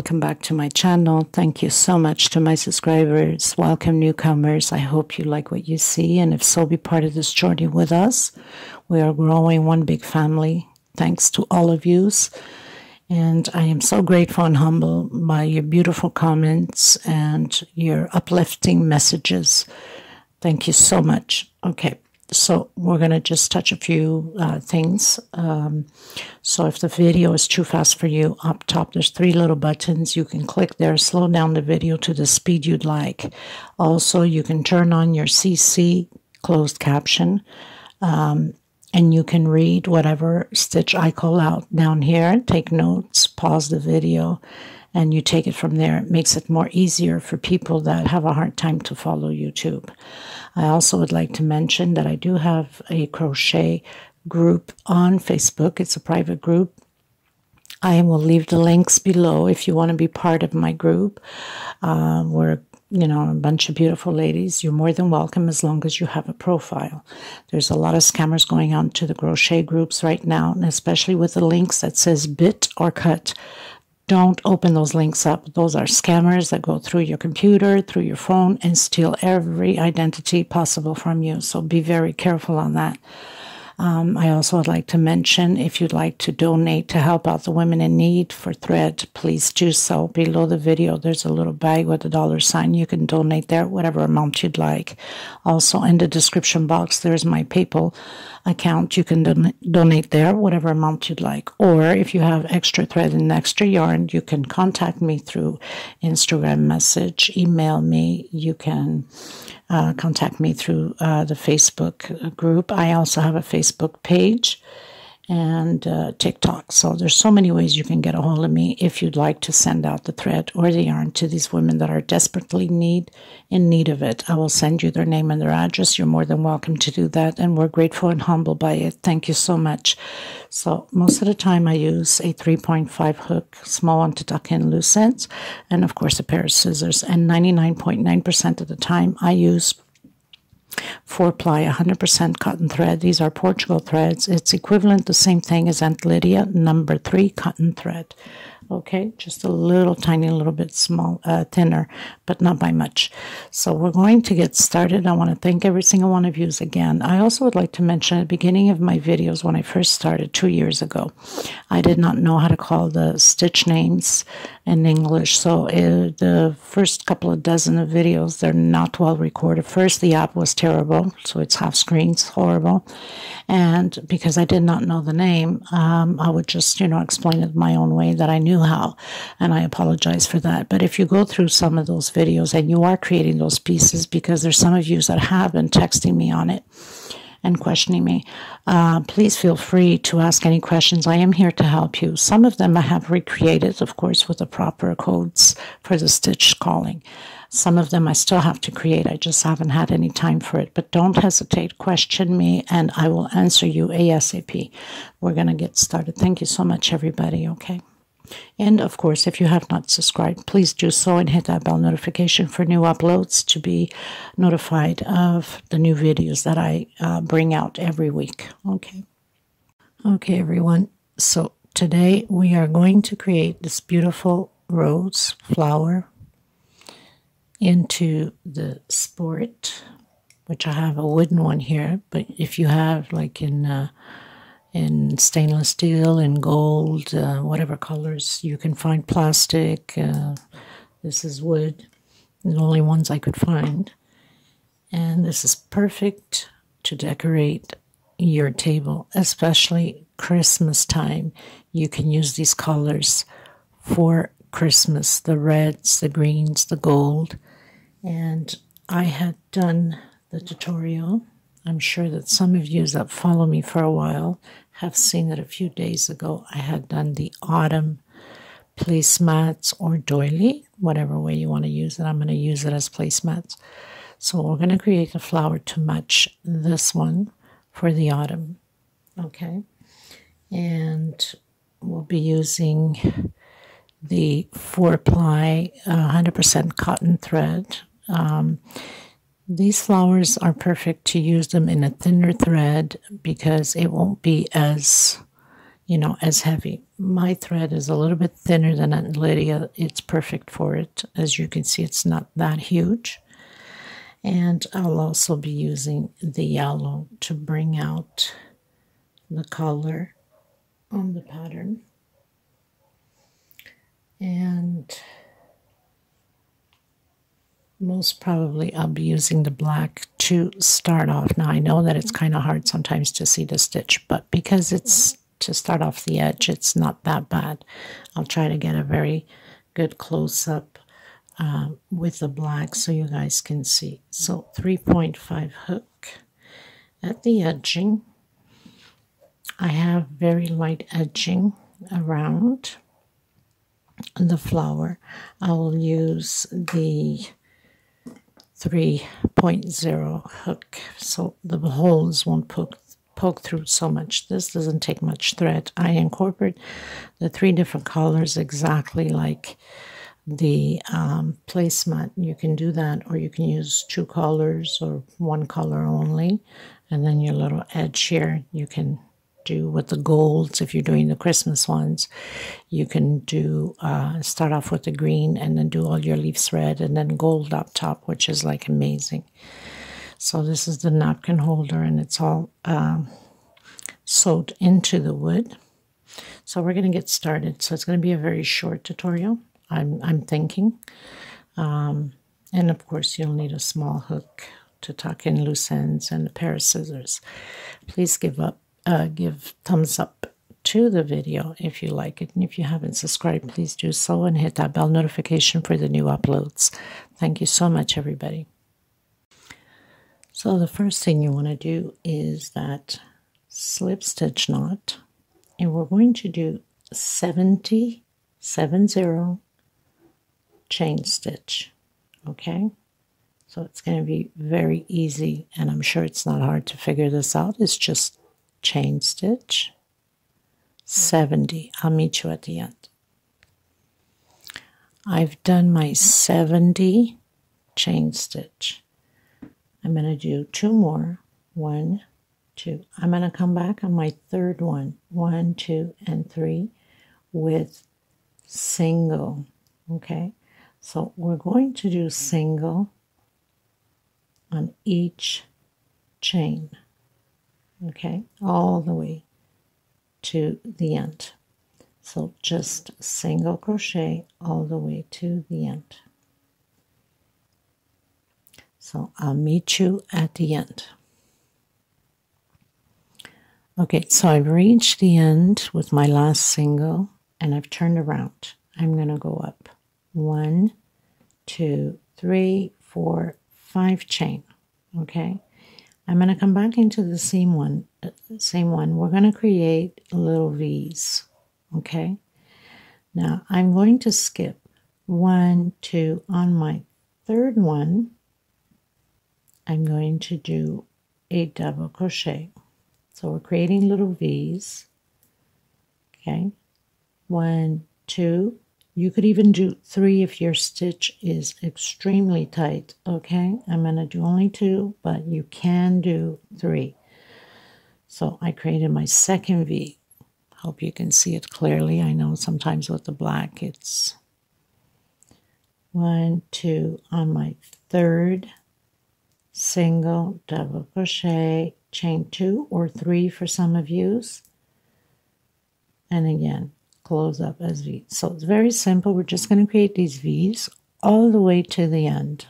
welcome back to my channel. Thank you so much to my subscribers. Welcome newcomers. I hope you like what you see, and if so, be part of this journey with us. We are growing one big family. Thanks to all of yous. And I am so grateful and humble by your beautiful comments and your uplifting messages. Thank you so much. Okay. So we're going to just touch a few things. So if the video is too fast for you, up top there's 3 little buttons. You can click there, slow down the video to the speed you'd like. Also, you can turn on your CC, closed caption, and you can read whatever stitch I call out down here. Take notes, pause the video, and you take it from there. It makes it more easier for people that have a hard time to follow YouTube. I also would like to mention that I do have a crochet group on Facebook. It's a private group. I will leave the links below if you want to be part of my group. We're, a bunch of beautiful ladies. You're more than welcome as long as you have a profile. There's a lot of scammers going on to the crochet groups right now, and especially with the links that says bit or cut. Don't open those links up. Those are scammers that go through your computer, through your phone, and steal every identity possible from you. So be very careful on that. I also would like to mention, if you'd like to donate to help out the women in need for thread, please do so. Below the video, there's a little bag with a $sign. You can donate there, whatever amount you'd like. Also, in the description box, there's my PayPal account. You can donate there, whatever amount you'd like. Or if you have extra thread and extra yarn, you can contact me through Instagram message, email me. You can contact me through the Facebook group. I also have a Facebook page and TikTok. So there's so many ways you can get a hold of me if you'd like to send out the thread or the yarn to these women that are desperately in need of it. I will send you their name and their address. You're more than welcome to do that, and we're grateful and humbled by it. Thank you so much. So most of the time I use a 3.5 hook, small one to tuck in loose ends, and of course a pair of scissors. And 99.9% of the time I use 4-ply 100% cotton thread. These are Portugal threads. It's equivalent, the same thing as Aunt Lydia, number 3 cotton thread. Okay, just a little tiny little bit thinner, but not by much. So we're going to get started. I want to thank every single one of you again. I also would like to mention at the beginning of my videos, when I first started 2 years ago, I did not know how to call the stitch names in English. So the first couple of dozen of videos, they're not well recorded. First, the app was terrible, so it's half screens, horrible. And because I did not know the name, I would just, explain it my own way that I knew how, and I apologize for that. But if you go through some of those videos and you are creating those pieces, because there's some of you that have been texting me on it and questioning me, please feel free to ask any questions. I am here to help you. Some of them I have recreated, of course, with the proper codes for the stitch calling. Some of them I still have to create. I just haven't had any time for it. But don't hesitate. Question me, and I will answer you ASAP. We're going to get started. Thank you so much, everybody, okay? And, of course, if you have not subscribed, please do so and hit that bell notification for new uploads to be notified of the new videos that I bring out every week, okay? Okay, everyone. So today we are going to create this beautiful rose flower into the sport, which I have a wooden one here, but if you have like in stainless steel and gold, whatever colors, you can find plastic. This is wood, the only ones I could find. And this is perfect to decorate your table, especially Christmas time. You can use these colors for Christmas, the reds, the greens, the gold. And I had done the tutorial. I'm sure that some of you that follow me for a while have seen it a few days ago. I had done the autumn placemats or doily, whatever way you want to use it. I'm going to use it as placemats. So we're going to create a flower to match this one for the autumn. Okay. And we'll be using the 4-ply 100% cotton thread. These flowers are perfect to use them in a thinner thread because it won't be as as heavy. My thread is a little bit thinner than Aunt Lydia. It's perfect for it. As you can see, it's not that huge. And I'll also be using the yellow to bring out the color on the pattern. And most probably I'll be using the black to start off. Now I know that it's kind of hard sometimes to see the stitch, but because it's to start off the edge, it's not that bad. I'll try to get a very good close-up with the black so you guys can see. So 3.5 hook at the edging. I have very light edging around the flower. I will use the 3.0 hook so the holes won't poke through so much. This doesn't take much thread. I incorporate the 3 different colors exactly like the placemat. You can do that, or you can use 2 colors or 1 color only, and then your little edge here you can do with the golds. If you're doing the Christmas ones, you can do start off with the green and then do all your leaf thread and then gold up top, which is like amazing. So this is the napkin holder, and it's all sewed into the wood. So we're going to get started. So it's going to be a very short tutorial, I'm thinking. And of course you'll need a small hook to tuck in loose ends and a pair of scissors. Please give thumbs up to the video if you like it, and if you haven't subscribed, please do so and hit that bell notification for the new uploads. Thank you so much, everybody. So the first thing you want to do is that slip stitch knot, and we're going to do 70 chain stitch. Okay, so it's going to be very easy, and I'm sure it's not hard to figure this out. It's just chain stitch 70. I'll meet you at the end. I've done my 70 chain stitch. I'm going to do 2 more. 1, 2. I'm going to come back on my third one. 1, 2, and 3 with single. Okay, so we're going to do single on each chain. Okay, all the way to the end. So just single crochet all the way to the end. So I'll meet you at the end. Okay, so I've reached the end with my last single, and I've turned around. I'm going to go up 1, 2, 3, 4, 5 chain. Okay, I'm going to come back into the same one. We're going to create little V's. Okay, now I'm going to skip 1, 2 on my third one. I'm going to do a double crochet. So we're creating little V's. Okay, 1, 2. You could even do 3 if your stitch is extremely tight. Okay, I'm going to do only 2, but you can do 3. So I created my second V. Hope you can see it clearly. I know sometimes with the black it's 1, 2 on my third single double crochet, chain 2 or 3 for some of yous, and again close up as V. So it's very simple. We're just going to create these V's all the way to the end,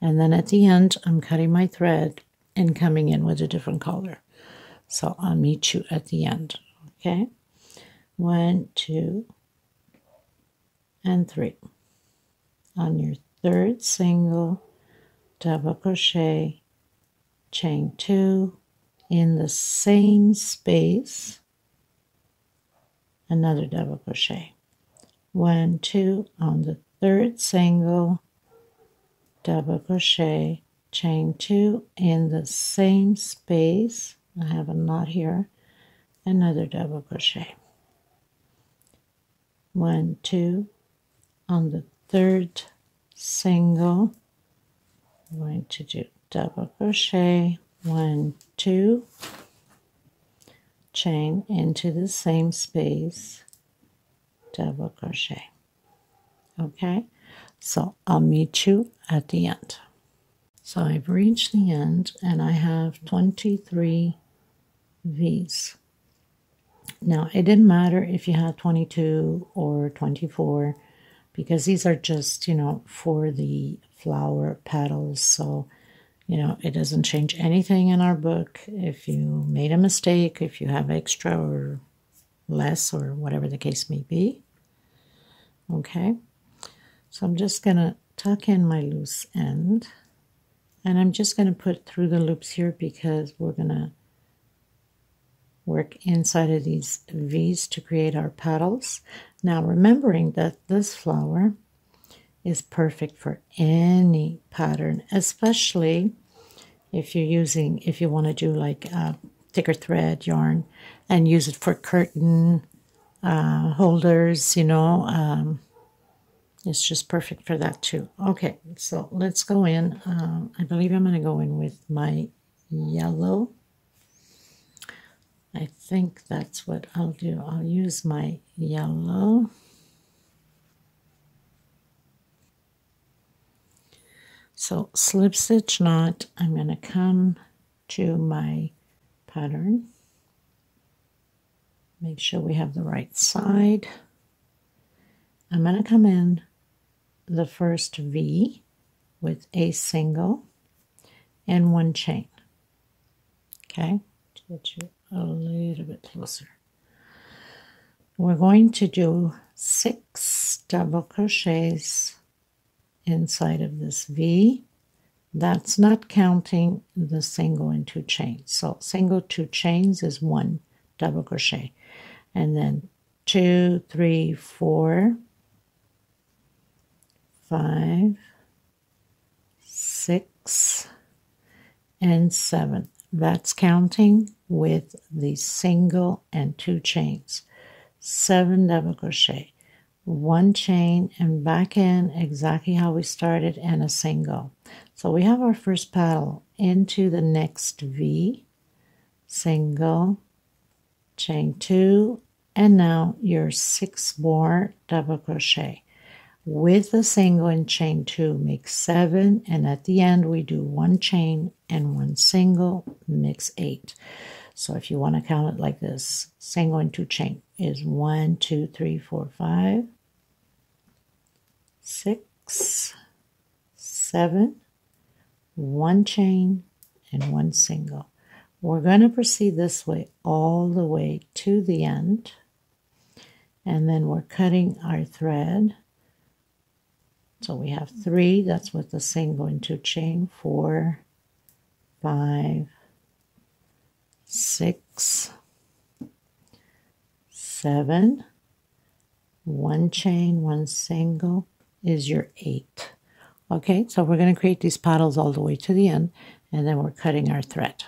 and then at the end I'm cutting my thread and coming in with a different color. So I'll meet you at the end. Okay, 1, 2, and 3 on your third single double crochet, chain 2 in the same space, another double crochet, 1, 2 on the third single double crochet, chain 2 in the same space. I have a knot here, another double crochet, 1, 2 on the third single. I'm going to do double crochet, 1, 2, chain into the same space, double crochet. Okay, so I'll meet you at the end. So I've reached the end and I have 23 V's. Now it didn't matter if you had 22 or 24 because these are just, you know, for the flower petals. So, you know, it doesn't change anything in our book. If you made a mistake, if you have extra or less or whatever the case may be. Okay, so I'm just going to tuck in my loose end. And I'm just going to put through the loops here because we're going to work inside of these V's to create our petals. Now remembering that this flower is perfect for any pattern, especially if you're using, if you want to do like thicker thread yarn and use it for curtain holders, you know, it's just perfect for that too. Okay, so let's go in. I believe I'm going to go in with my yellow. I think that's what I'll do. I'll use my yellow. So slip stitch knot, I'm going to come to my pattern. Make sure we have the right side. I'm going to come in the first V with a single and one chain. Okay, to get you a little bit closer. We're going to do 6 double crochets inside of this V. That's not counting the single and 2 chains. So single 2 chains is 1 double crochet, and then 2, 3, 4, 5, 6, and 7. That's counting with the single and 2 chains. 7 double crochet, 1 chain, and back in exactly how we started, and a single. So we have our first petal into the next V, single, chain 2, and now your 6 more double crochet. With a single and chain 2 makes 7, and at the end we do 1 chain and 1 single, makes 8. So if you want to count it like this, single and 2 chain is 1, 2, 3, 4, 5, 6, 7, 1 chain and 1 single. We're going to proceed this way all the way to the end, and then we're cutting our thread. So we have 3, that's with the single and 2 chain, 4, 5, 6, 7, 1 chain, 1 single is your 8. Okay, so we're going to create these petals all the way to the end, and then we're cutting our thread.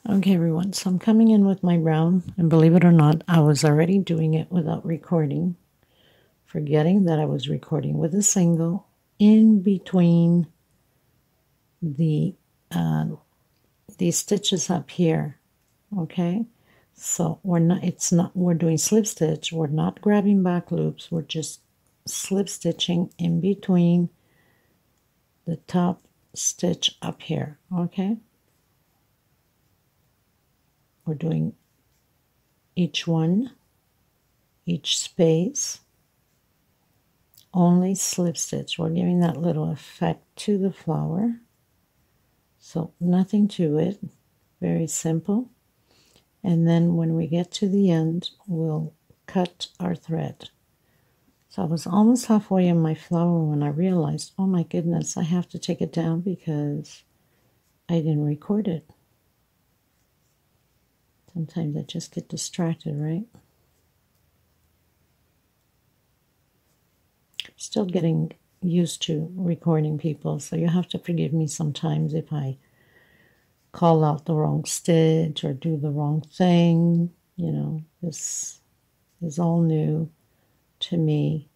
Okay, everyone, so I'm coming in with my brown, and believe it or not, I was already doing it without recording, forgetting that I was recording with a single in between the these stitches up here. Okay, so we're doing slip stitch. We're not grabbing back loops. We're just slip stitching in between the top stitch up here. Okay, we're doing each space, only slip stitch. We're giving that little effect to the flower. So nothing to it, very simple. And then when we get to the end, we'll cut our thread. So I was almost halfway in my flower when I realized, oh my goodness, I have to take it down because I didn't record it. Sometimes I just get distracted, right? Still getting used to recording people, so you have to forgive me sometimes if I call out the wrong stitch or do the wrong thing. You know, this is all new to me.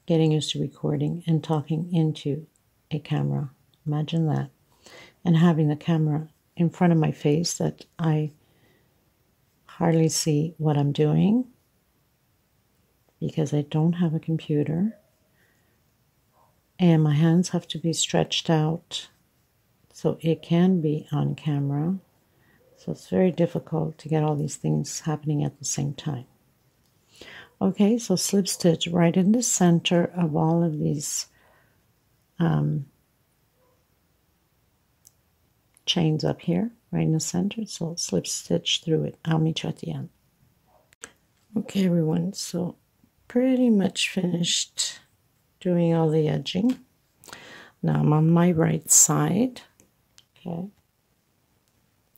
Getting used to recording and talking into a camera. Imagine that. And having the camera in front of my face that I hardly see what I'm doing because I don't have a computer. And my hands have to be stretched out so it can be on camera. So it's very difficult to get all these things happening at the same time. Okay, so slip stitch right in the center of all of these chains up here, right in the center. So slip stitch through it. I'll meet you at the end. Okay, everyone, so pretty much finished doing all the edging. Now I'm on my right side. Okay,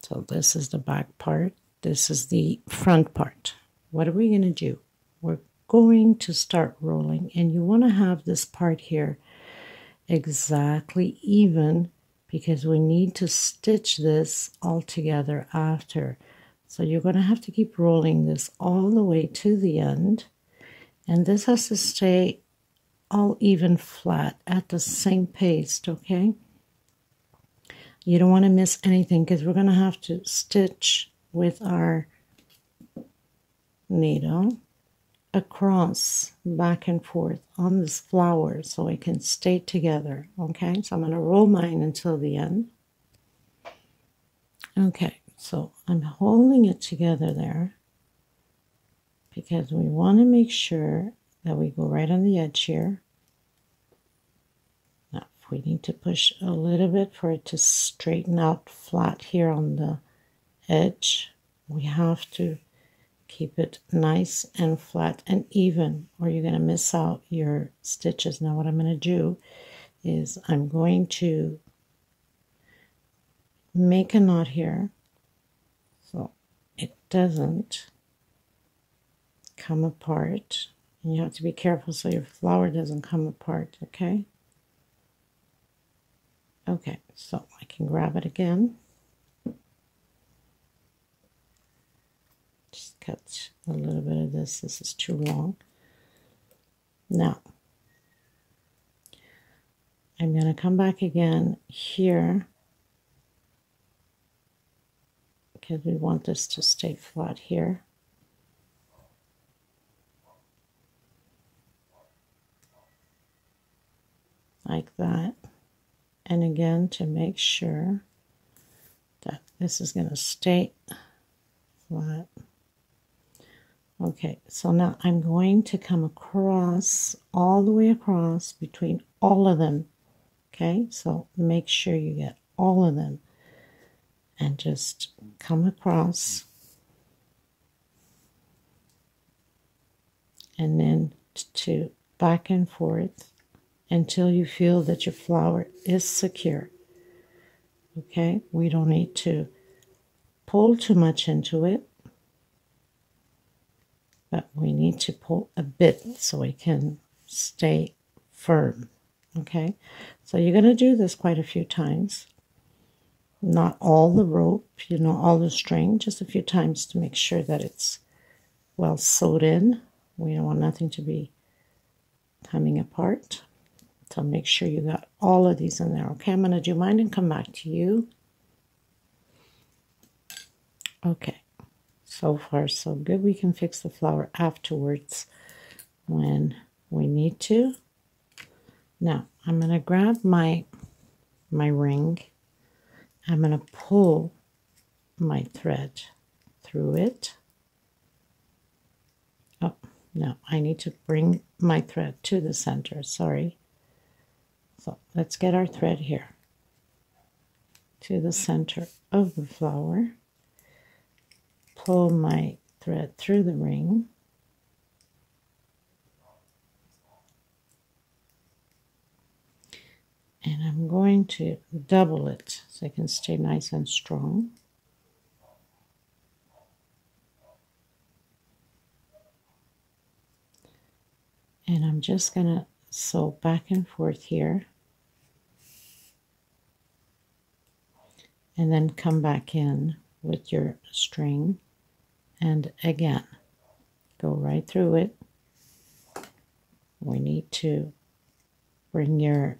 so this is the back part. This is the front part. What are we going to do? We're going to start rolling, and you want to have this part here exactly even because we need to stitch this all together after. So you're going to have to keep rolling this all the way to the end, and this has to stay all even flat at the same pace, okay? You don't want to miss anything because we're going to have to stitch with our needle across, back and forth on this flower so it can stay together, okay? So I'm going to roll mine until the end. Okay, so I'm holding it together there because we want to make sure that we go right on the edge here. Now, if we need to push a little bit for it to straighten out flat here on the edge, we have to keep it nice and flat and even, or you're going to miss out your stitches. Now, what I'm going to do is I'm going to make a knot here so it doesn't come apart. And you have to be careful so your flower doesn't come apart, okay? Okay, so I can grab it again. Just cut a little bit of this. This is too long. Now, I'm going to come back again here because we want this to stay flat here. Like that. And again, to make sure that this is going to stay flat. Okay, so now I'm going to come across, all the way across between all of them. Okay, so make sure you get all of them and just come across and then to back and forth until you feel that your flower is secure. Okay, we don't need to pull too much into it, but we need to pull a bit so it can stay firm. Okay, so you're going to do this quite a few times. Not all the rope, all the string, just a few times to make sure that it's well sewed in. We don't want nothing to be coming apart. So make sure you got all of these in there. Okay, I'm going to do mine and come back to you. Okay, so far so good. We can fix the flower afterwards when we need to. Now, I'm going to grab my ring. I'm going to pull my thread through it. Oh, no, I need to bring my thread to the center. Sorry. So let's get our thread here to the center of the flower. Pull my thread through the ring. And I'm going to double it so it can stay nice and strong. And I'm just going to sew back and forth here. And then come back in with your string. And again, go right through it. We need to bring your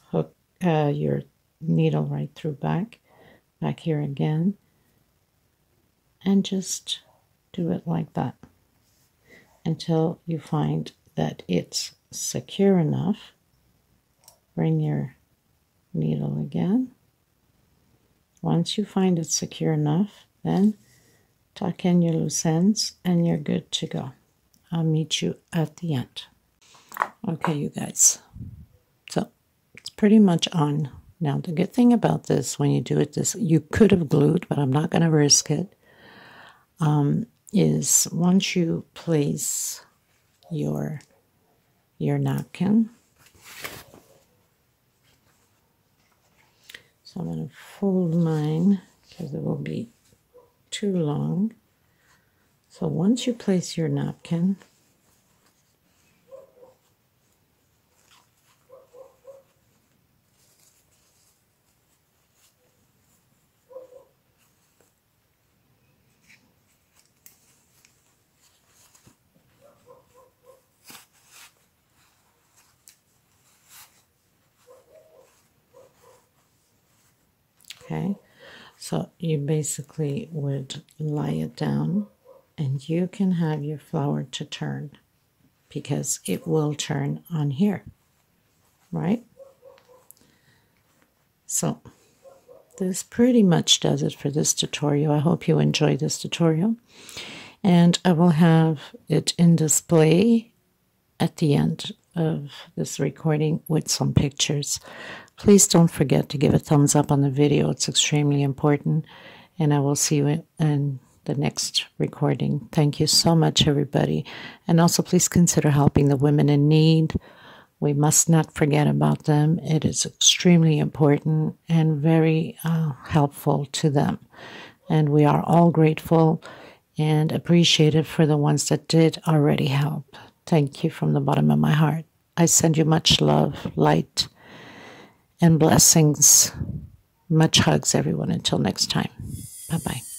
hook, your needle right through back. back here again, and just do it like that until you find that it's secure enough. Bring your needle again. Once you find it secure enough, then tuck in your loose ends and you're good to go. I'll meet you at the end. Okay, you guys, so it's pretty much on. Now, the good thing about this, when you do it this, you could have glued, but I'm not going to risk it, is once you place your napkin, so I'm going to fold mine because it will be too long. So once you place your napkin, okay, so you basically would lie it down and you can have your flower to turn because it will turn on here, right? So this pretty much does it for this tutorial. I hope you enjoyed this tutorial, and I will have it in display at the end of this recording with some pictures. Please don't forget to give a thumbs up on the video. It's extremely important, and I will see you in the next recording. Thank you so much, everybody, and also please consider helping the women in need. We must not forget about them. It is extremely important and very helpful to them. And we are all grateful and appreciative for the ones that did already help. Thank you from the bottom of my heart. I send you much love, light, and blessings. Much hugs, everyone. Until next time. Bye-bye.